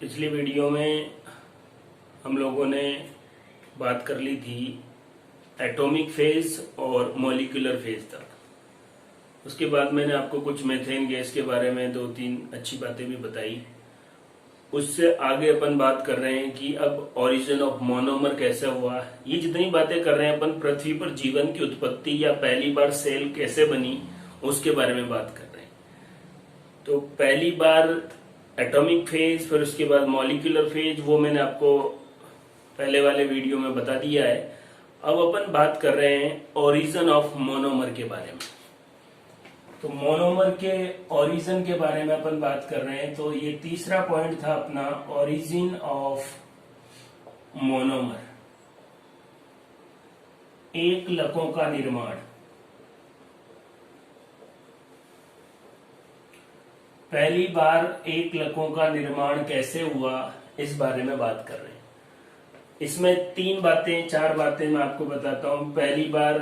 पिछली वीडियो में हम लोगों ने बात कर ली थी एटॉमिक फेज और मॉलिक्यूलर फेज तक। उसके बाद मैंने आपको कुछ मीथेन गैस के बारे में दो तीन अच्छी बातें भी बताई। उससे आगे अपन बात कर रहे हैं कि अब ओरिजिन ऑफ मोनोमर कैसे हुआ। ये जितनी बातें कर रहे हैं अपन पृथ्वी पर जीवन की उत्पत्ति या पहली बार सेल कैसे बनी उसके बारे में बात कर रहे हैं। तो पहली बार एटॉमिक फेज, फिर उसके बाद मॉलिक्यूलर फेज, वो मैंने आपको पहले वाले वीडियो में बता दिया है। अब अपन बात कर रहे हैं ओरिजिन ऑफ मोनोमर के बारे में। तो मोनोमर के ओरिजिन के बारे में अपन बात कर रहे हैं। तो ये तीसरा पॉइंट था अपना, ओरिजिन ऑफ मोनोमर, एक लकों का निर्माण। पहली बार एक लकों का निर्माण कैसे हुआ इस बारे में बात कर रहे हैं। इसमें चार बातें मैं आपको बताता हूं। पहली बार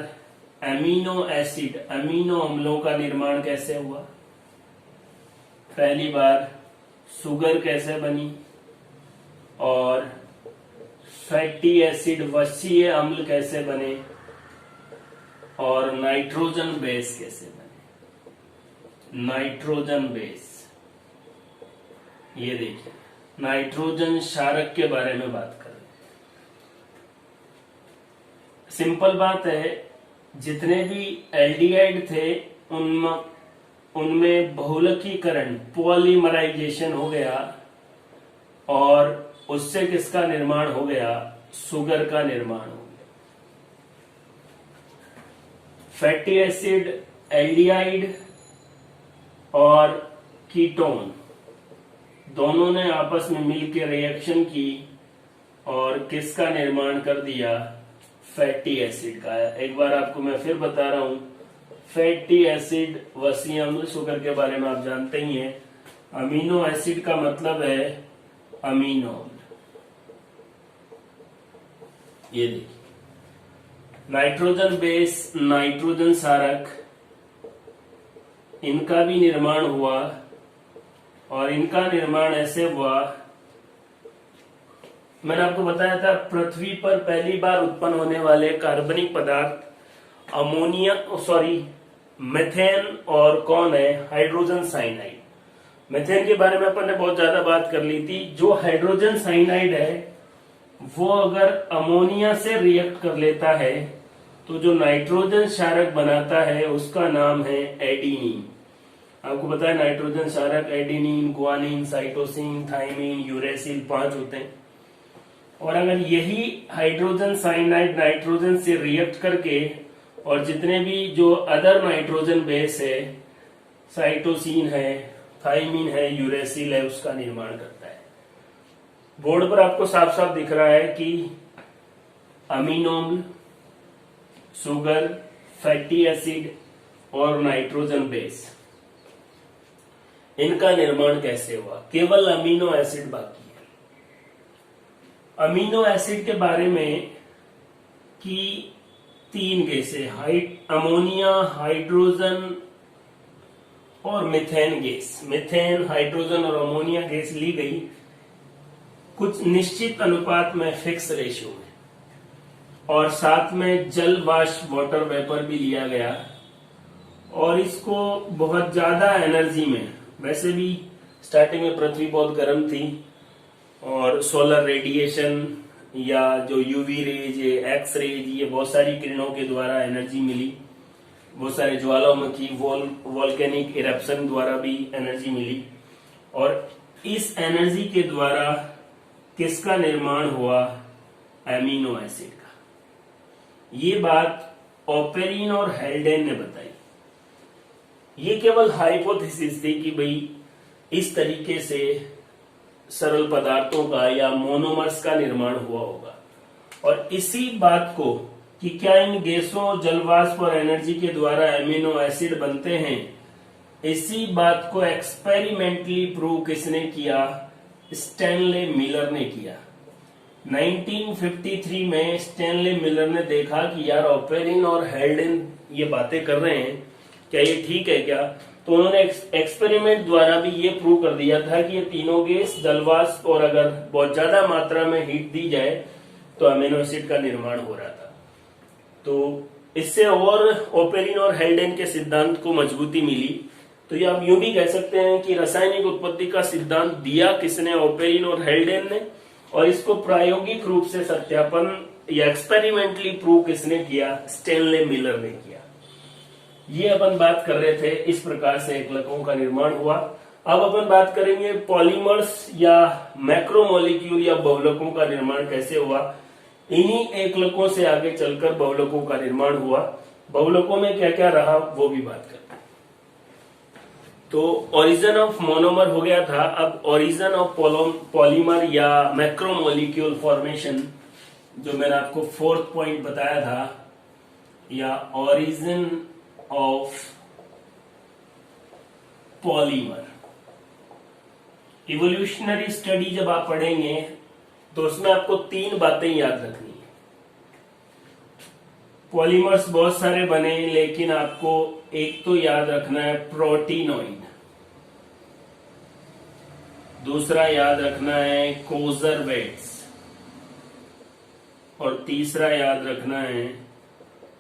अमीनो एसिड, अमीनो अम्लों का निर्माण कैसे हुआ। पहली बार शुगर कैसे बनी, और फैटी एसिड वसीय अम्ल कैसे बने, और नाइट्रोजन बेस कैसे बने। नाइट्रोजन बेस, ये देखिए नाइट्रोजन क्षारक के बारे में बात कर रहे हैं। सिंपल बात है, जितने भी एल्डिहाइड थे उनमें बहुलकीकरण, पॉलीमराइजेशन हो गया, और उससे किसका निर्माण हो गया, शुगर का निर्माण हो गया। फैटी एसिड, एल्डिहाइड और कीटोन दोनों ने आपस में मिलकर रिएक्शन की और किसका निर्माण कर दिया, फैटी एसिड का। एक बार आपको मैं फिर बता रहा हूं, फैटी एसिड वसीय अम्ल, शुगर के बारे में आप जानते ही हैं। अमीनो एसिड का मतलब है अमीनो अम्ल। ये देखिए नाइट्रोजन बेस, नाइट्रोजन क्षारक, इनका भी निर्माण हुआ, और इनका निर्माण ऐसे हुआ, मैंने आपको बताया था पृथ्वी पर पहली बार उत्पन्न होने वाले कार्बनिक पदार्थ मेथेन, और कौन है, हाइड्रोजन साइनाइड। मेथेन के बारे में अपन ने बहुत ज्यादा बात कर ली थी। जो हाइड्रोजन साइनाइड है वो अगर अमोनिया से रिएक्ट कर लेता है तो जो नाइट्रोजन क्षारक बनाता है उसका नाम है एडिनिन। आपको पता है नाइट्रोजन क्षारक adenine, guanine, cytosine, thymine, uracil 5 होते हैं। और अगर यही हाइड्रोजन साइनाइड नाइट्रोजन से रिएक्ट करके, और जितने भी जो अदर नाइट्रोजन बेस है, साइटोसिन है, थाइमिन है, यूरेसिल है, उसका निर्माण करता है। बोर्ड पर आपको साफ साफ दिख रहा है कि अमीनो अम्ल, शुगर, फैटी एसिड और नाइट्रोजन बेस, इनका निर्माण कैसे हुआ। केवल अमीनो एसिड बाकी है। अमीनो एसिड के बारे में कि 3 गैसें, अमोनिया, हाइड्रोजन और मिथेन गैस, मिथेन, हाइड्रोजन और अमोनिया गैस ली गई कुछ निश्चित अनुपात में, फिक्स रेशियो में, और साथ में जल वाष्प, वाटर वेपर भी लिया गया। और इसको बहुत ज्यादा एनर्जी में, वैसे भी स्टार्टिंग में पृथ्वी बहुत गर्म थी, और सोलर रेडिएशन या जो यूवी रेज, एक्स रेज, ये बहुत सारी किरणों के द्वारा एनर्जी मिली। बहुत सारे ज्वालामुखी, वोल्केनिक इरप्शन द्वारा भी एनर्जी मिली, और इस एनर्जी के द्वारा किसका निर्माण हुआ, एमिनो एसिड का। ये बात ओपेरिन और हेल्डेन ने बताई। ये केवल हाइपोथेसिस थी कि भाई इस तरीके से सरल पदार्थों का या मोनोमर्स का निर्माण हुआ होगा। और इसी बात को कि क्या इन गैसों, जलवाष्प और एनर्जी के द्वारा एमिनो एसिड बनते हैं, इसी बात को एक्सपेरिमेंटली प्रूव किसने किया, स्टैनले मिलर ने किया। 1953 में स्टैनले मिलर ने देखा कि यार ओपेरिन और हेल्डेन ये बातें कर रहे हैं, क्या ये ठीक है क्या। तो उन्होंने एक्सपेरिमेंट द्वारा भी ये प्रूव कर दिया था कि ये तीनों गैस जलवाष्प और अगर बहुत ज्यादा मात्रा में हीट दी जाए तो अमीनो एसिड का निर्माण हो रहा था। तो इससे और ओपेरिन और हेल्डेन के सिद्धांत को मजबूती मिली। तो ये आप यूं भी कह सकते हैं कि रासायनिक उत्पत्ति का सिद्धांत दिया किसने, ओपेरिन और हेल्डेन ने, और इसको प्रायोगिक रूप से सत्यापन या एक्सपेरिमेंटली प्रूव किसने किया, स्टेनले मिलर ने किया। ये अपन बात कर रहे थे, इस प्रकार से एकलकों का निर्माण हुआ। अब अपन बात करेंगे पॉलीमर्स या मैक्रोमोलिक्यूल या बहुलकों का निर्माण कैसे हुआ। इन्हीं एकलकों से आगे चलकर बहुलकों का निर्माण हुआ। बहुलकों में क्या क्या रहा वो भी बात करते हैं। तो ओरिजिन ऑफ मोनोमर हो गया था। अब ओरिजिन ऑफ पॉलीमर या मैक्रोमोलिक्यूल फॉर्मेशन, जो मैंने आपको फोर्थ पॉइंट बताया था, या origin of polymer. Evolutionary study जब आप पढ़ेंगे तो उसमें आपको 3 बातें याद रखनी है। पॉलीमर्स बहुत सारे बने, लेकिन आपको एक तो याद रखना है प्रोटीनोइड, दूसरा याद रखना है कोजरवेट्स, और तीसरा याद रखना है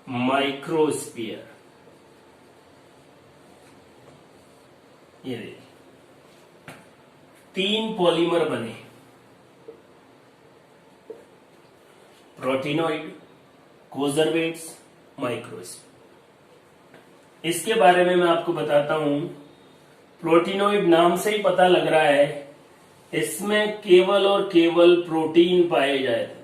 माइक्रोस्फीयर। ये देखिए 3 पॉलीमर बने, प्रोटीनोइड, कोजरवेट्स, माइक्रोस्फीयर। इसके बारे में मैं आपको बताता हूं। प्रोटीनोइड नाम से ही पता लग रहा है, इसमें केवल और केवल प्रोटीन पाए जाते हैं।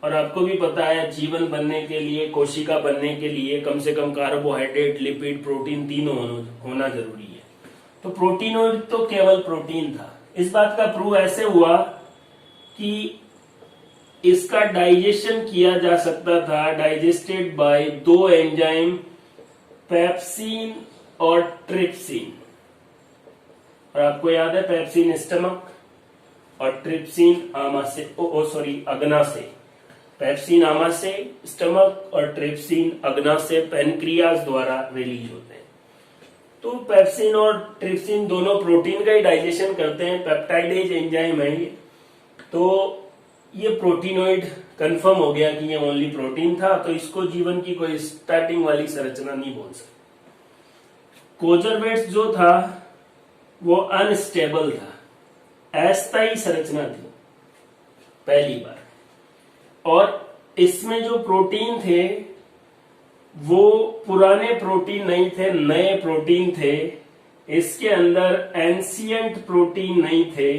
और आपको भी पता है जीवन बनने के लिए, कोशिका बनने के लिए कम से कम कार्बोहाइड्रेट, लिपिड, प्रोटीन तीनों होना जरूरी है। तो प्रोटीनोइड तो केवल प्रोटीन था। इस बात का प्रूव ऐसे हुआ कि इसका डाइजेशन किया जा सकता था, डाइजेस्टेड बाय 2 एंजाइम, पेप्सिन और ट्रिप्सिन। और आपको याद है पेप्सिन स्टमक और ट्रिप्सिन अग्नाशय। पेप्सिन आमाशय स्टमक और ट्रिप्सिन अग्नाशय पैनक्रियाज द्वारा रिलीज होते हैं। तो पेप्सिन और ट्रिप्सिन दोनों प्रोटीन का ही डाइजेशन करते हैं, पेप्टाइडेज एंजाइम है ये। तो ये प्रोटीनोइड कंफर्म हो गया कि ये ओनली प्रोटीन था, तो इसको जीवन की कोई स्टार्टिंग वाली संरचना नहीं बोल सकते। कोजरवेट्स जो था वो अनस्टेबल था, अस्थायी संरचना थी पहली बार। और इसमें जो प्रोटीन थे वो पुराने प्रोटीन नहीं थे, नए प्रोटीन थे। इसके अंदर एंशियंट प्रोटीन नहीं थे,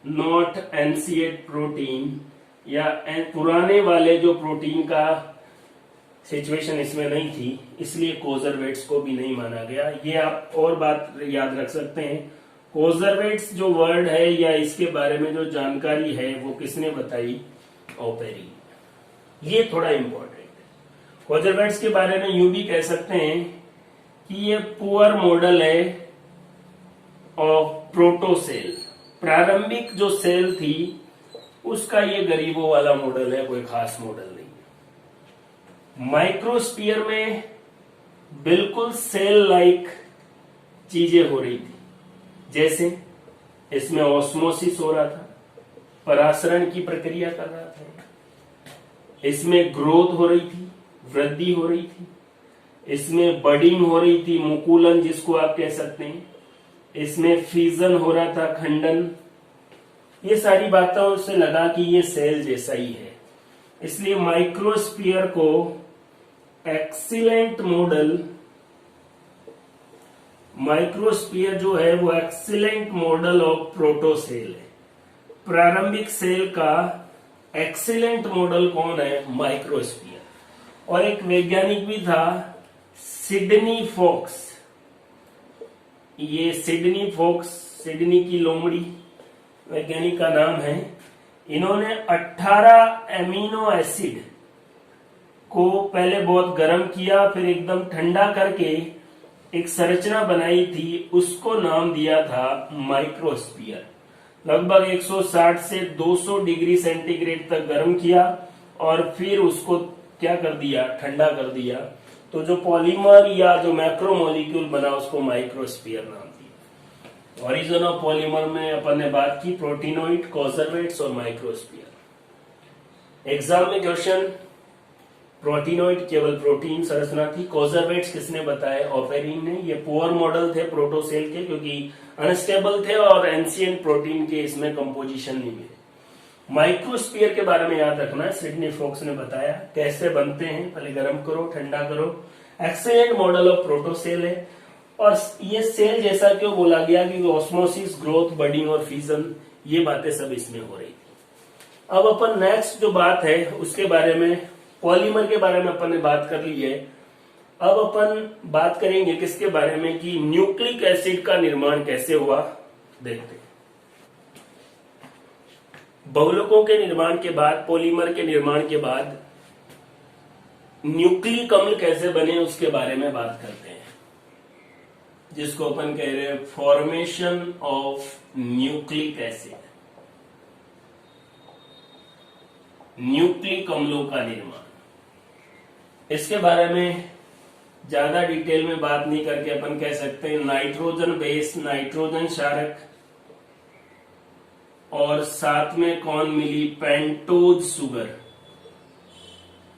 नॉट एंशियंट प्रोटीन, या पुराने वाले जो प्रोटीन का सिचुएशन इसमें नहीं थी, इसलिए कोजरवेट्स को भी नहीं माना गया। ये आप और बात याद रख सकते हैं। कोजरवेट्स जो वर्ड है या इसके बारे में जो जानकारी है वो किसने बताई, ओपेरिन। ये थोड़ा इंपॉर्टेंट है। कोजरवेट्स के बारे में यूं भी कह सकते हैं कि ये पुअर मॉडल है ऑफ प्रोटोसेल। प्रारंभिक जो सेल थी उसका ये गरीबों वाला मॉडल है, कोई खास मॉडल नहीं है। माइक्रोस्फीयर में बिल्कुल सेल लाइक चीजें हो रही थी, जैसे इसमें ऑस्मोसिस हो रहा था, परासरण की प्रक्रिया कर रहा था, इसमें ग्रोथ हो रही थी, वृद्धि हो रही थी, इसमें बडिंग हो रही थी, मुकुलन जिसको आप कह सकते हैं, इसमें फ्यूजन हो रहा था, खंडन। ये सारी बातों से लगा कि ये सेल जैसा ही है, इसलिए माइक्रोस्फीयर को एक्सीलेंट मॉडल, माइक्रोस्फीयर जो है वो एक्सीलेंट मॉडल ऑफ प्रोटोसेल है। प्रारंभिक सेल का एक्सीलेंट मॉडल कौन है, माइक्रोस्फीयर। और एक वैज्ञानिक भी था सिडनी फॉक्स। ये सिडनी फॉक्स, सिडनी की लोमड़ी वैज्ञानिक का नाम है। इन्होंने 18 एमिनो एसिड को पहले बहुत गर्म किया, फिर एकदम ठंडा करके एक संरचना बनाई थी, उसको नाम दिया था माइक्रोस्फीयर। लगभग 160 से 200 डिग्री सेंटीग्रेड तक गर्म किया और फिर उसको क्या कर दिया, ठंडा कर दिया, तो जो पॉलीमर या जो मैक्रोमोलिक्यूल बना उसको माइक्रोस्फीयर नाम दिया। ऑरिजिन ऑफ पॉलीमर में अपन ने बात की प्रोटीनोइड, कॉन्जर्वेट्स और माइक्रोस्फीयर। एग्जाम में क्वेश्चन, प्रोटीनोइड केवल प्रोटीन संरचना थी, कॉन्जर्वेट्स किसने बताया? ऑपेरिन ने। ये पुअर मॉडल थे प्रोटोसेल के क्योंकि अनस्टेबल थे और एंशिएंट प्रोटीन के इसमें कंपोजिशन नहीं मिले। माइक्रोस्फीयर के बारे में याद रखना है, सिडनी फोक्स ने बताया कैसे बनते हैं, पहले गर्म करो ठंडा करो। एक्सेलेंट मॉडल ऑफ प्रोटोसेल है और ये सेल जैसा क्यों बोला गया कि ऑस्मोसिस, ग्रोथ, बडिंग और फ्यूजन, ये बातें सब इसमें हो रही थी। अब अपन नेक्स्ट जो बात है उसके बारे में, पॉलीमर के बारे में अपन ने बात कर ली है। अब अपन बात करेंगे किसके बारे में कि न्यूक्लिक एसिड का निर्माण कैसे हुआ, देखते हैं। बहुलकों के निर्माण के बाद, पॉलीमर के निर्माण के बाद न्यूक्लिक अम्ल कैसे बने उसके बारे में बात करते हैं, जिसको अपन कह रहे हैं formation of nucleic acid, nucleic अम्लों का निर्माण। इसके बारे में ज्यादा डिटेल में बात नहीं करके अपन कह सकते हैं नाइट्रोजन बेस, नाइट्रोजन क्षारक और साथ में कौन मिली? पेंटोज शुगर,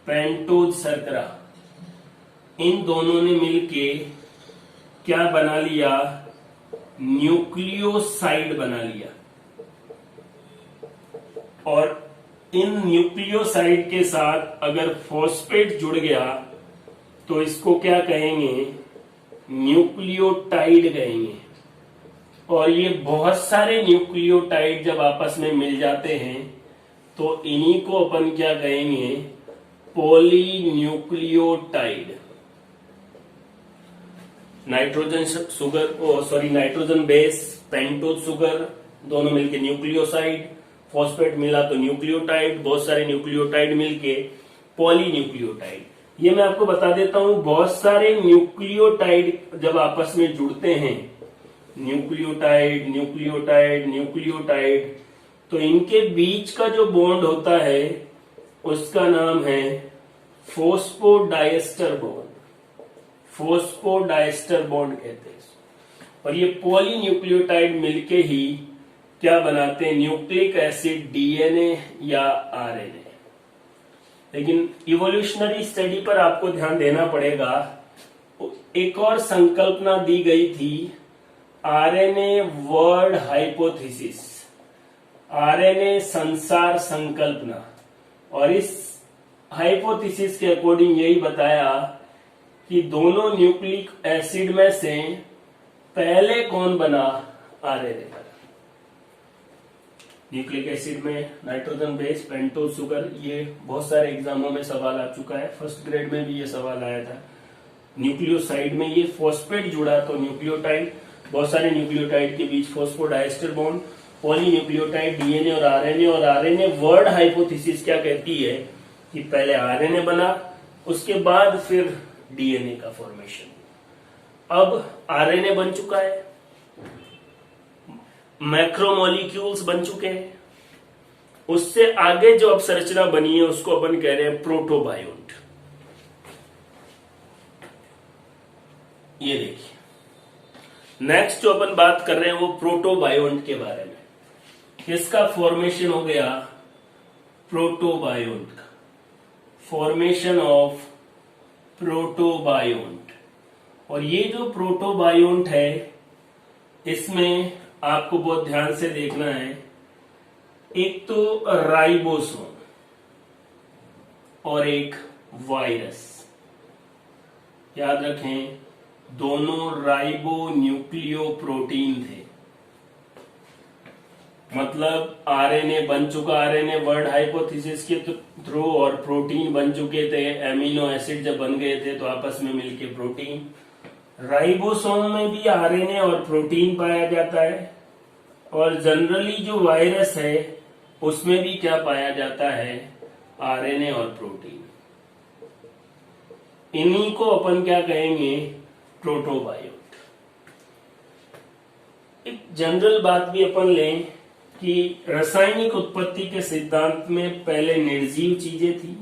पेंटोज शर्करा। इन दोनों ने मिलके क्या बना लिया? न्यूक्लियोसाइड बना लिया। और इन न्यूक्लियोसाइड के साथ अगर फॉस्फेट जुड़ गया तो इसको क्या कहेंगे? न्यूक्लियोटाइड कहेंगे। और ये बहुत सारे न्यूक्लियोटाइड जब आपस में मिल जाते हैं तो इन्हीं को अपन क्या कहेंगे? Polynucleotide. Nitrogen sugar, nitrogen base, pentose sugar, दोनों मिलके न्यूक्लियोसाइड, फॉस्फेट मिला तो न्यूक्लियोटाइड, बहुत सारे न्यूक्लियोटाइड मिलके पॉलीन्यूक्लियोटाइड। ये मैं आपको बता देता हूं, बहुत सारे न्यूक्लियोटाइड जब आपस में जुड़ते हैं, न्यूक्लियोटाइड न्यूक्लियोटाइड न्यूक्लियोटाइड, तो इनके बीच का जो बॉन्ड होता है उसका नाम है फॉस्फोडाइएस्टर बॉन्ड, फॉस्फोडाइएस्टर बॉन्ड कहते हैं। और ये पॉलीन्यूक्लियोटाइड मिलके ही क्या बनाते हैं? न्यूक्लिक एसिड, डीएनए या आरएनए। लेकिन इवोल्यूशनरी स्टडी पर आपको ध्यान देना पड़ेगा। एक और संकल्पना दी गई थी, आरएनए वर्ड हाइपोथेसिस, आरएनए संसार संकल्पना। और इस हाइपोथेसिस के अकॉर्डिंग यही बताया कि दोनों न्यूक्लिक एसिड में से पहले कौन बना? आरएनए बना। न्यूक्लिक एसिड में नाइट्रोजन बेस, पेंटोज शुगर, ये बहुत सारे एग्जामों में सवाल आ चुका है। फर्स्ट ग्रेड में भी ये सवाल आया था। न्यूक्लियोसाइड में ये फॉस्फेट जुड़ा तो न्यूक्लियोटाइड, बहुत सारे न्यूक्लियोटाइड के बीच फॉस्फोडाइएस्टर बॉन्ड, पॉलीन्यूक्लियोटाइड, डीएनए और आरएनए। और आरएनए वर्ड हाइपोथेसिस क्या कहती है कि पहले आरएनए बना, उसके बाद फिर डीएनए का फॉर्मेशन। अब आरएनए बन चुका है, मैक्रोमोलिक्यूल्स बन चुके हैं, उससे आगे जो अपसंरचना बनी है उसको अपन कह रहे हैं प्रोटोबायोन्ट। ये देखिए, नेक्स्ट जो अपन बात कर रहे हैं वो प्रोटोबायोन्ट के बारे में। किसका फॉर्मेशन हो गया? प्रोटोबायोन्ट का, फॉर्मेशन ऑफ प्रोटोबायोन्ट। और ये जो प्रोटोबायोन्ट है इसमें आपको बहुत ध्यान से देखना है, एक तो राइबोसोम और एक वायरस। याद रखें, दोनों राइबो न्यूक्लियो प्रोटीन थे। मतलब आरएनए बन चुका, आरएनए वर्ड हाइपोथेसिस के थ्रू, और प्रोटीन बन चुके थे। एमिनो एसिड जब बन गए थे तो आपस में मिलके प्रोटीन। राइबोसोम में भी आरएनए और प्रोटीन पाया जाता है। और जनरली जो वायरस है उसमें भी क्या पाया जाता है? आरएनए और प्रोटीन। इन्हीं को अपन क्या कहेंगे? प्रोटोबायोन्ट। एक जनरल बात भी अपन लें कि रासायनिक उत्पत्ति के सिद्धांत में पहले निर्जीव चीजें थी,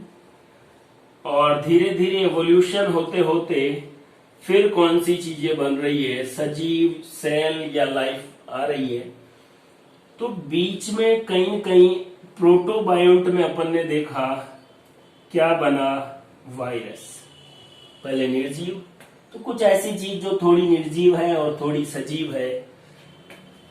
और धीरे धीरे एवोल्यूशन होते होते फिर कौन सी चीजें बन रही है, सजीव, सेल या लाइफ आ रही है। तो बीच में कहीं कहीं प्रोटोबायोंट में अपन ने देखा क्या बना, वायरस। पहले निर्जीव, तो कुछ ऐसी चीज जो थोड़ी निर्जीव है और थोड़ी सजीव है,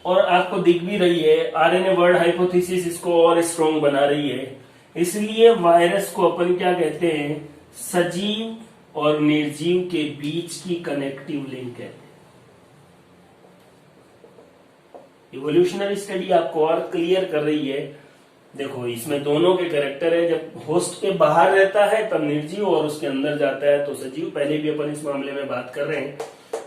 और आपको दिख भी रही है। आरएनए वर्ड हाइपोथेसिस इसको और स्ट्रॉन्ग बना रही है। इसलिए वायरस को अपन क्या कहते हैं, सजीव और निर्जीव के बीच की कनेक्टिव लिंक कहते हैं। इवोल्यूशनरी स्टडी आपको और क्लियर कर रही है। देखो इसमें दोनों के कैरेक्टर है, जब होस्ट के बाहर रहता है तब निर्जीव और उसके अंदर जाता है तो सजीव। पहले भी अपन इस मामले में बात कर रहे हैं,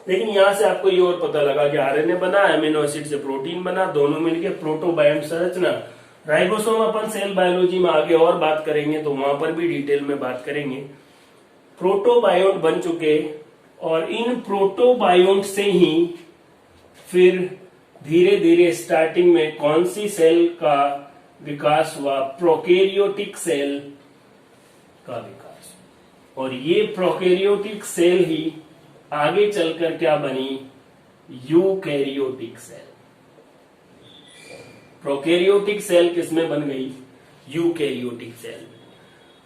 लेकिन यहां से आपको ये और पता लगा कि आरएनए बना, अमीनो एसिड से प्रोटीन बना, दोनों मिलकर प्रोटोबायोंट संरचना। राइबोसोम अपन सेल बायोलॉजी में आगे और बात करेंगे तो वहां पर भी डिटेल में बात करेंगे। प्रोटोबायोंट बन चुके और इन प्रोटोबायोंट से ही फिर धीरे धीरे स्टार्टिंग में कौन सी सेल का विकास हुआ, प्रोकैरियोटिक सेल का विकास। और ये प्रोकैरियोटिक सेल ही आगे चलकर क्या बनी, यूकैरियोटिक सेल। प्रोकैरियोटिक सेल किसमें बन गई, यूकैरियोटिक सेल।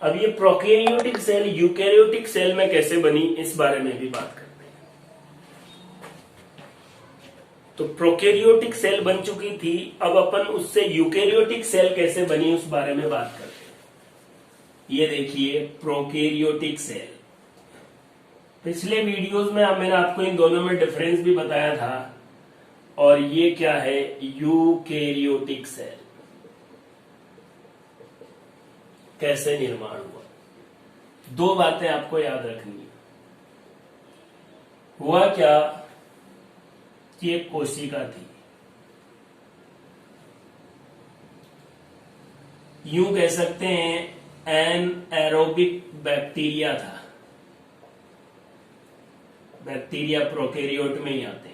अब ये प्रोकैरियोटिक सेल यूकैरियोटिक सेल में कैसे बनी, इस बारे में भी बात करते हैं। तो प्रोकैरियोटिक सेल बन चुकी थी, अब अपन उससे यूकैरियोटिक सेल कैसे बनी उस बारे में बात करते हैं। ये देखिए प्रोकैरियोटिक सेल। पिछले वीडियोस में मैंने आपको इन दोनों में डिफरेंस भी बताया था। और ये क्या है, यूकैरियोटिक सेल कैसे निर्माण हुआ। दो बातें आपको याद रखनी है। हुआ क्या कि एक कोशिका थी, यूं कह सकते हैं एन एरोबिक बैक्टीरिया था। बैक्टीरिया प्रोकैरियोट में ही आते हैं।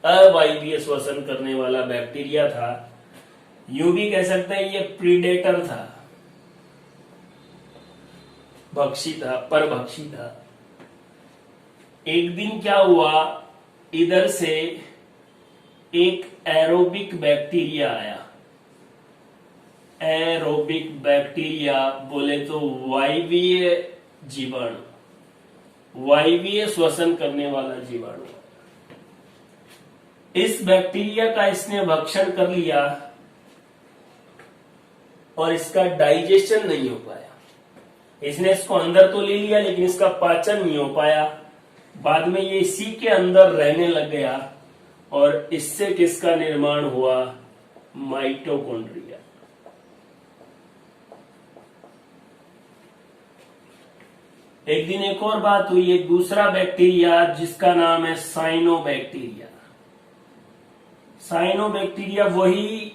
अवायवीय श्वसन करने वाला बैक्टीरिया था। यूं भी कह सकते हैं ये प्रीडेटर था, भक्षी था, परभक्षी था। एक दिन क्या हुआ, इधर से एक एरोबिक बैक्टीरिया आया। एरोबिक बैक्टीरिया बोले तो वायवीय जीवाणु, वायवीय श्वसन करने वाला जीवाणु। इस बैक्टीरिया का इसने भक्षण कर लिया और इसका डाइजेशन नहीं हो पाया। इसने इसको अंदर तो ले लिया लेकिन इसका पाचन नहीं हो पाया। बाद में ये इसी के अंदर रहने लग गया और इससे किसका निर्माण हुआ, माइटोकॉन्ड्रिया। एक दिन एक और बात हुई, एक दूसरा बैक्टीरिया जिसका नाम है साइनोबैक्टीरिया। साइनोबैक्टीरिया वही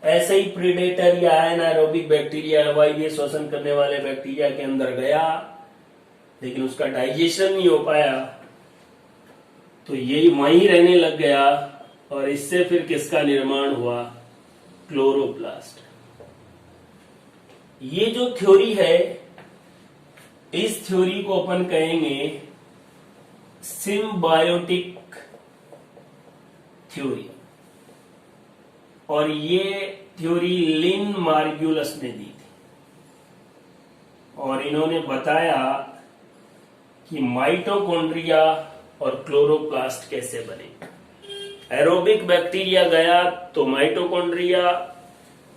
ऐसे ही प्रीडेटर या एनारोबिक बैक्टीरिया, वायवीय श्वसन करने वाले बैक्टीरिया के अंदर गया, लेकिन उसका डाइजेशन नहीं हो पाया तो यही वहीं रहने लग गया और इससे फिर किसका निर्माण हुआ, क्लोरोप्लास्ट। ये जो थ्योरी है, इस थ्योरी को अपन कहेंगे सिम्बायोटिक थ्योरी। और ये थ्योरी लिन मार्ग्यूलस ने दी थी और इन्होंने बताया कि माइटोकॉन्ड्रिया और क्लोरोप्लास्ट कैसे बने। एरोबिक बैक्टीरिया गया तो माइटोकॉन्ड्रिया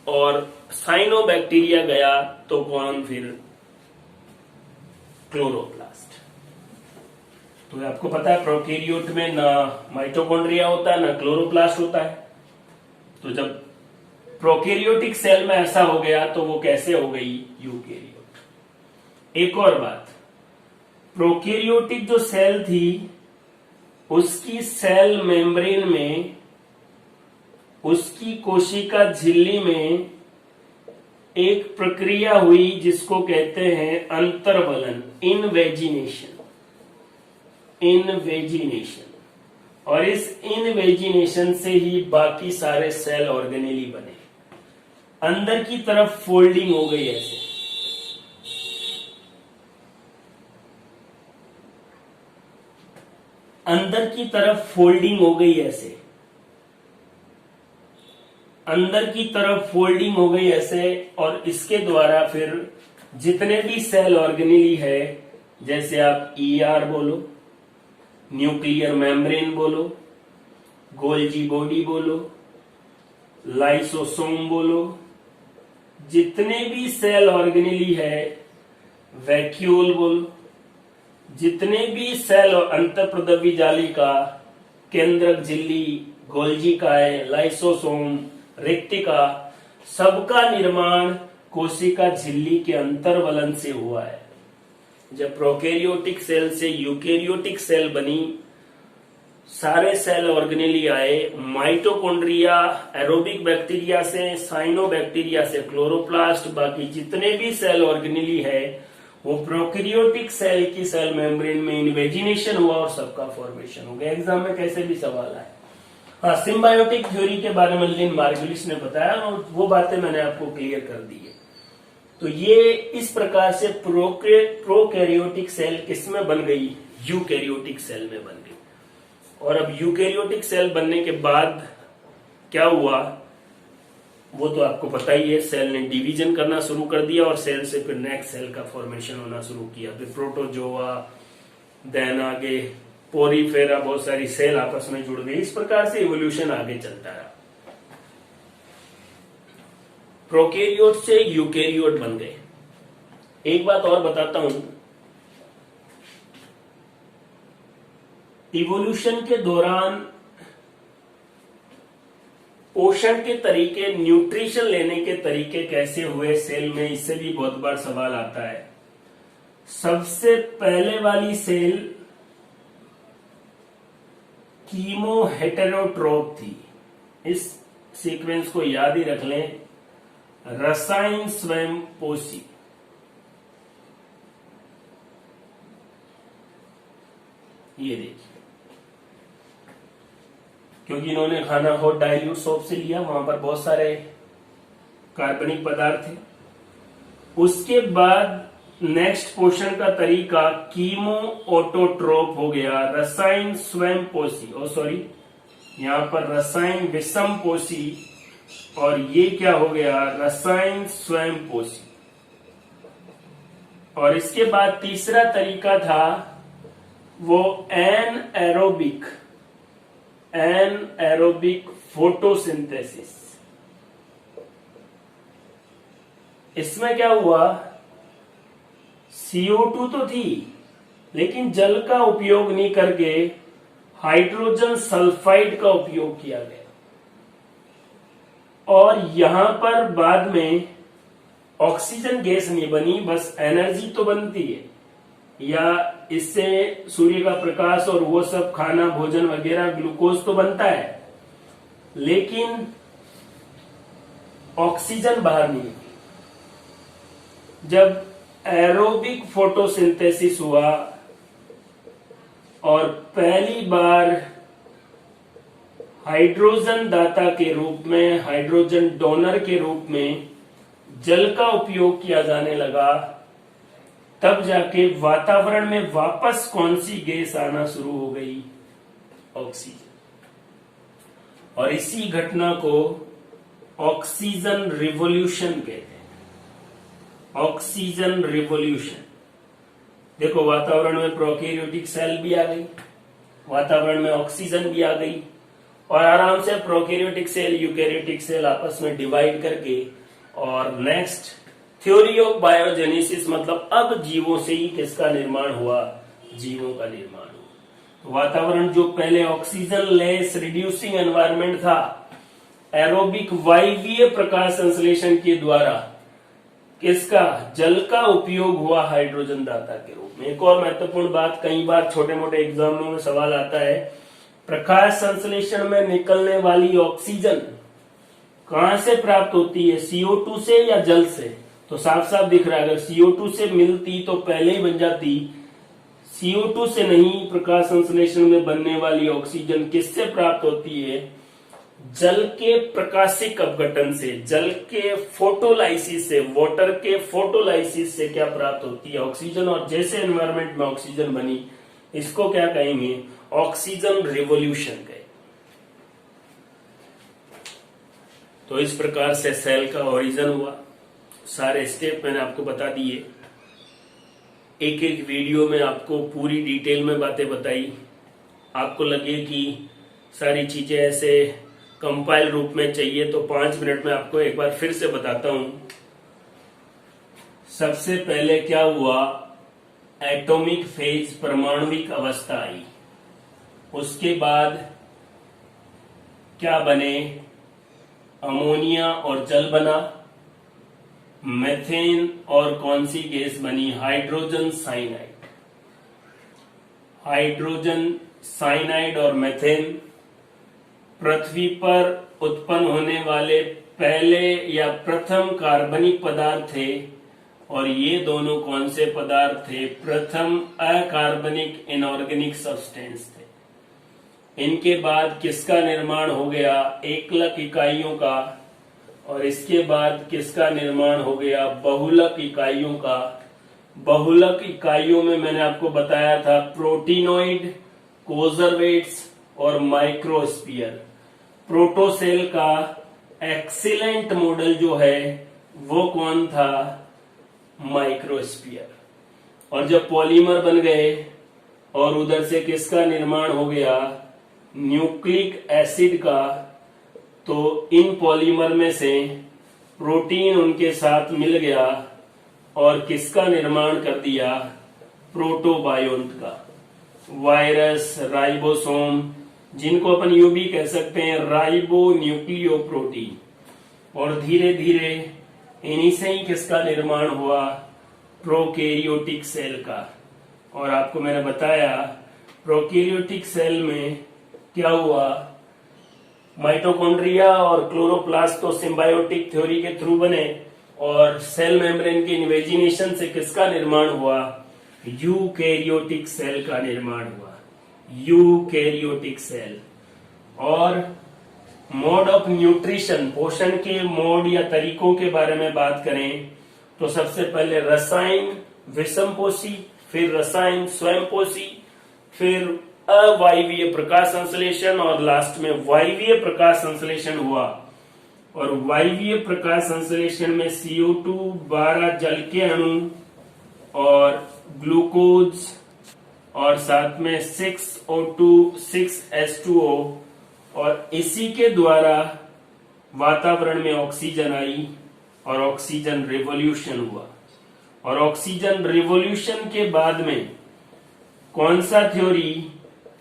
और साइनोबैक्टीरिया गया तो कौन, फिर क्लोरोप्लास्ट। तो आपको पता है प्रोकैरियोट में ना माइटोकॉन्ड्रिया होता है ना क्लोरोप्लास्ट होता है। तो जब प्रोकैरियोटिक सेल में ऐसा हो गया तो वो कैसे हो गई, यूकैरियोट। एक और बात, प्रोकैरियोटिक जो सेल थी उसकी सेल मेम्ब्रेन में, उसकी कोशिका झिल्ली में एक प्रक्रिया हुई जिसको कहते हैं अंतर्वलन, इनवेजिनेशन। इनवेजिनेशन, और इस इनवेजिनेशन से ही बाकी सारे सेल ऑर्गेनेली बने। अंदर की तरफ फोल्डिंग हो गई ऐसे, अंदर की तरफ फोल्डिंग हो गई ऐसे, अंदर की तरफ फोल्डिंग हो गई ऐसे, और इसके द्वारा फिर जितने भी सेल ऑर्गेनेली है, जैसे आप ईआर बोलो, न्यूक्लियर मेम्ब्रेन बोलो, गोल्जी बॉडी बोलो, लाइसोसोम बोलो, जितने भी सेल ऑर्गेनेली है, वैक्यूल बोलो, जितने भी सेल और अंतःप्रदवी जालिका, केंद्रक झिल्ली, गोल्जी काय, लाइसोसोम, रेक्टिका, सबका निर्माण कोशिका झिल्ली के अंतर्वलन से हुआ है। जब प्रोकैरियोटिक सेल से यूकैरियोटिक सेल बनी, सारे सेल ऑर्गेनेली आए, माइटोकॉन्ड्रिया एरोबिक बैक्टीरिया से, साइनोबैक्टीरिया से क्लोरोप्लास्ट, बाकी जितने भी सेल ऑर्गेनेली है वो प्रोकैरियोटिक सेल की सेल मेम्ब्रेन में इन्वेजिनेशन हुआ और सबका फॉर्मेशन हो गया। एग्जाम में कैसे भी सवाल आए। हाँ, सिम्बायोटिक थ्योरी के बारे में लिन मार्गुलिस ने बताया और वो बातें मैंने आपको क्लियर कर दी है। तो ये इस प्रकार से प्रोकैरियोटिक सेल किसमें बन गई? यूकैरियोटिक सेल में बन गई। और अब यूकैरियोटिक सेल बनने के बाद क्या हुआ वो तो आपको पता ही है। सेल ने डिवीजन करना शुरू कर दिया और सेल से फिर नेक्स्ट सेल का फॉर्मेशन होना शुरू किया। फिर प्रोटोजोआ, देन आगे पोरीफेरा, बहुत सारी सेल आपस में जुड़ गई। इस प्रकार से इवोल्यूशन आगे चलता रहा। प्रोकैरियोट से यूकैरियोट बन गए। एक बात और बताता हूं, इवोल्यूशन के दौरान पोषण के तरीके, न्यूट्रिशन लेने के तरीके कैसे हुए सेल में, इससे भी बहुत बार सवाल आता है। सबसे पहले वाली सेल कीमो हेटेरोट्रोप थी। इस सीक्वेंस को याद ही रख लें। रसायन स्वयं पोषी, ये देखिए, क्योंकि इन्होंने खाना हॉट डाइल्यूट सोप से लिया, वहां पर बहुत सारे कार्बनिक पदार्थ थे। उसके बाद नेक्स्ट पोषण का तरीका कीमो ऑटोट्रोप हो गया, रसायन स्वयं पोषी, और सॉरी यहां पर रसायन विषम पोषी, और ये क्या हो गया? रसायन स्वयं पोषी। और इसके बाद तीसरा तरीका था वो एनएरोबिक फोटोसिंथेसिस। इसमें क्या हुआ? CO2 तो थी, लेकिन जल का उपयोग नहीं करके हाइड्रोजन सल्फाइड का उपयोग किया गया। और यहां पर बाद में ऑक्सीजन गैस नहीं बनी, बस एनर्जी तो बनती है, या इससे सूर्य का प्रकाश और वो सब खाना, भोजन वगैरह, ग्लूकोज तो बनता है, लेकिन ऑक्सीजन बाहर नहीं निकली। जब एरोबिक फोटोसिंथेसिस हुआ और पहली बार हाइड्रोजन दाता के रूप में, हाइड्रोजन डोनर के रूप में जल का उपयोग किया जाने लगा, तब जाके वातावरण में वापस कौन सी गैस आना शुरू हो गई? ऑक्सीजन। और इसी घटना को ऑक्सीजन रिवॉल्यूशन कहते हैं। Oxygen revolution. देखो, वातावरण में प्रोकैरियोटिक सेल भी आ गई, वातावरण में ऑक्सीजन भी आ गई, और आराम से प्रोकैरियोटिक सेल, यूकैरियोटिक सेल आपस में डिवाइड करके, और नेक्स्ट थ्योरी ऑफ बायोजेनेसिस, मतलब अब जीवों से ही किसका निर्माण हुआ? जीवों का निर्माण हुआ। तो वातावरण जो पहले ऑक्सीजन लेस रिड्यूसिंग एनवायरनमेंट था, एरोबिक वायवीय प्रकाश संश्लेषण के द्वारा किसका? जल का उपयोग हुआ हाइड्रोजन दाता के रूप में। एक और महत्वपूर्ण बात, कई बार छोटे मोटे एग्जामों में सवाल आता है, प्रकाश संश्लेषण में निकलने वाली ऑक्सीजन कहां से प्राप्त होती है? CO2 से या जल से? तो साफ साफ दिख रहा है, अगर CO2 से मिलती तो पहले ही बन जाती। CO2 से नहीं, प्रकाश संश्लेषण में बनने वाली ऑक्सीजन किससे प्राप्त होती है? जल के प्रकाशिक अपघटन से, जल के फोटोलाइसिस से, वाटर के फोटोलाइसिस से क्या प्राप्त होती है? ऑक्सीजन। और जैसे एनवायरमेंट में ऑक्सीजन बनी, इसको क्या कहेंगे? ऑक्सीजन रिवॉल्यूशन कहे। तो इस प्रकार से सेल का ओरिजिन हुआ। सारे स्टेप मैंने आपको बता दिए। एक एक वीडियो में आपको पूरी डिटेल में बातें बताई। आपको लगे कि सारी चीजें ऐसे कंपाइल रूप में चाहिए तो 5 मिनट में आपको एक बार फिर से बताता हूं। सबसे पहले क्या हुआ, एटॉमिक फेज परमाणुविक अवस्था आई। उसके बाद क्या बने, अमोनिया और जल बना, मेथेन और कौन सी गैस बनी, हाइड्रोजन साइनाइड। हाइड्रोजन साइनाइड और मेथेन पृथ्वी पर उत्पन्न होने वाले पहले या प्रथम कार्बनिक पदार्थ थे। और ये दोनों कौन से पदार्थ थे, प्रथम अकार्बनिक इनऑर्गेनिक सब्सटेंस थे। इनके बाद किसका निर्माण हो गया, एकलक इकाइयों का। और इसके बाद किसका निर्माण हो गया, बहुलक इकाइयों का। बहुलक इकाइयों में मैंने आपको बताया था प्रोटीनोइड, कोजरवेट्स और माइक्रोस्फीयर। प्रोटोसेल का एक्सीलेंट मॉडल जो है वो कौन था, माइक्रोस्फीयर। और जब पॉलीमर बन गए और उधर से किसका निर्माण हो गया, न्यूक्लिक एसिड का, तो इन पॉलीमर में से प्रोटीन उनके साथ मिल गया और किसका निर्माण कर दिया, प्रोटोबायोन्ट का। वायरस, राइबोसोम, जिनको अपन यूं भी कह सकते हैं राइबो न्यूक्लियोप्रोटीन। और धीरे धीरे इन्हीं से ही किसका निर्माण हुआ, प्रोकैरियोटिक सेल का। और आपको मैंने बताया प्रोकैरियोटिक सेल में क्या हुआ, माइटोकॉन्ड्रिया और क्लोरोप्लास्ट तो सिम्बायोटिक थ्योरी के थ्रू बने। और सेल मेम्ब्रेन के इन्वेजिनेशन से किसका निर्माण हुआ, यूकैरियोटिक सेल का निर्माण हुआ, यूकैरियोटिक सेल। और मोड ऑफ न्यूट्रिशन, पोषण के मोड या तरीकों के बारे में बात करें तो सबसे पहले रसायन विषमपोषी, फिर रसायन स्वयंपोषी, फिर अवायवीय प्रकाश संश्लेषण और लास्ट में वायवीय प्रकाश संश्लेषण हुआ। और वायवीय प्रकाश संश्लेषण में CO2, 12 जल के अणु और ग्लूकोज और साथ में 6O2, 6H2O। और इसी के द्वारा वातावरण में ऑक्सीजन आई और ऑक्सीजन रिवॉल्यूशन हुआ। और ऑक्सीजन रिवॉल्यूशन के बाद में कौन सा थ्योरी,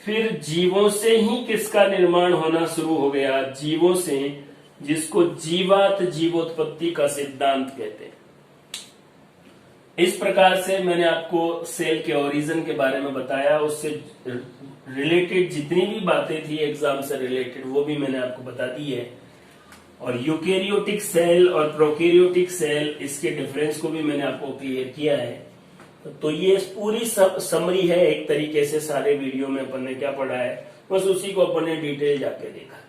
फिर जीवों से ही किसका निर्माण होना शुरू हो गया, जीवों से, जिसको जीवात जीवोत्पत्ति का सिद्धांत कहते हैं। इस प्रकार से मैंने आपको सेल के ओरिजिन के बारे में बताया। उससे रिलेटेड जितनी भी बातें थी एग्जाम से रिलेटेड वो भी मैंने आपको बता दी है। और यूकैरियोटिक सेल और प्रोकैरियोटिक सेल, इसके डिफरेंस को भी मैंने आपको क्लियर किया है। तो ये पूरी समरी है एक तरीके से। सारे वीडियो में अपन ने क्या पढ़ा है, बस उसी को अपन ने डिटेल जाके देखा।